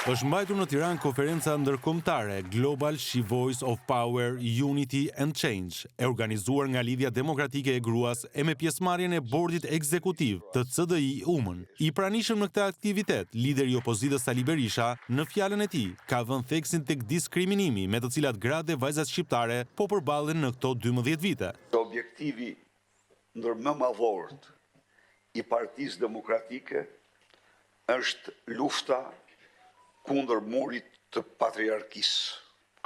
Është mbajtur në Tiranë konferenca ndërkombëtare Global She Voice of Power, Unity and Change, e organizuar nga Lidhja Demokratike e Gruas e me pjesëmarrjen e bordit ekzekutiv të CDI Umën. I pranishëm në këtë aktivitet, lideri i opozitës Sali Berisha, në fjalën e tij, ka vënë theksin tek diskriminimi me të cilat gratë dhe vajzat shqiptare po përballen në këto 12 vite. Objektivi ndër më madhorët i Partisë Demokratike është lufta kundër murit të patriarkisë.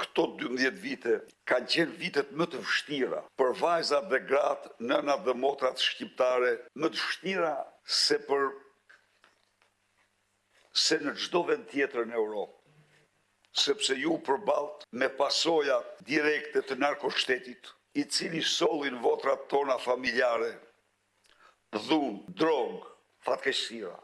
Këto 12 vite kanë qenë vitet më të vështira për vajzat dhe gratë, nënat dhe motrat shqiptare, më të vështira se në çdo vend tjetër në Europë. Sepse ju përballët me pasojat direkte të narkoshtetit, i cili sollin votrat tona familjare, dhunë, drogë, fatkeqësira.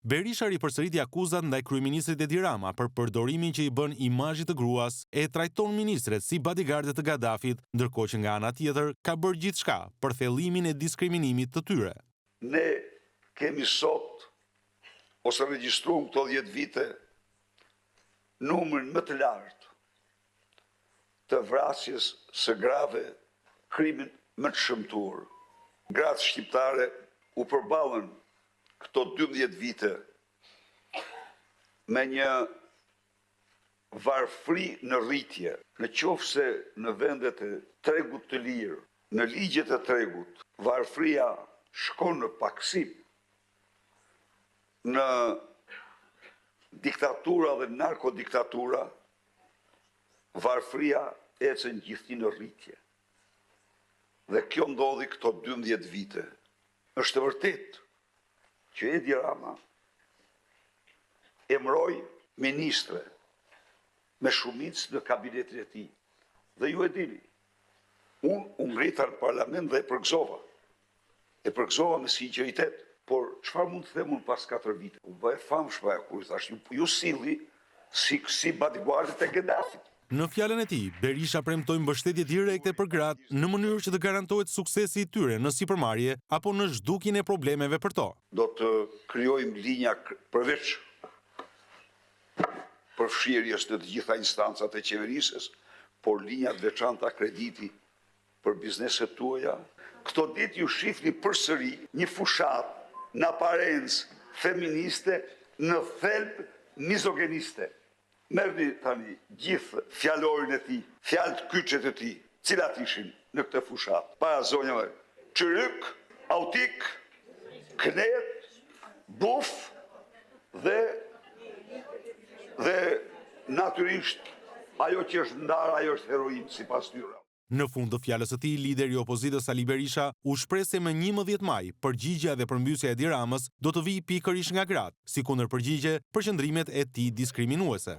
Berisha ripërsëriti akuzat ndaj kryeministrit Edi Rama për përdorimin që i bën imazhit të gruas, e trajton ministret si bodyguardet të Gaddafit, ndërkohë që nga ana tjetër ka bërë gjithçka për thellimin e diskriminimit të tyre. Ne kemi sot, ose regjistruar këto 10 vite, numrin më të lartë të vrasjes së grave, krimin më të shëmtuar. Gratë shqiptare u përballën këto 12 vite me një varfëri në rritje, në qoftë se në vendet e tregut të lirë, në ligjet e tregut, varfëria shkon në paksim, në diktatura dhe narkodiktatura, varfëria ecën gjithë në rritje. Dhe kjo ndodhi këto 12 vite. Është vërtet që Edi Rama emëroi ministre me shumicë në kabinetin e tij. Dhe ju e dini, unë u ngrita në parlament dhe e përgëzova. E përgëzova me sinqeritet, por çfarë mund të them unë pas 4 vite? U bë famshme kur i thash, ju silli si bodyguardet e Gaddafit. Në fjalën e tij, Berisha premtoi mbështetje direkte për gratë në mënyrë që të garantohet suksesi i tyre në sipërmarrje apo në zhdukjen e problemeve për to. Do të krijojmë linja përveç përfshirjes në të gjitha instancat e qeverisës, por linja të veçanta krediti për bizneset tuaja. Këto ditë ju shihni përsëri një fushat në aparencë feministe në thelb mizogeniste. Merrni tani gjithë fjalorin e tij, fjalët kyçet e tij, cilat ishin në këtë fushat. Para zonjave, çyryk, autik, knet, buf dhe natyrisht ajo që është ndarë, ajo është heroin sipas tyre. Në fund të fjalës së tij, lideri i opozitës Sali Berisha u shpreh se më 11 maj, përgjigjja dhe përmbysja e Edi Ramës do të vijë pikërisht nga gratë, si kundërpërgjigje për qëndrimet e tij diskriminuese.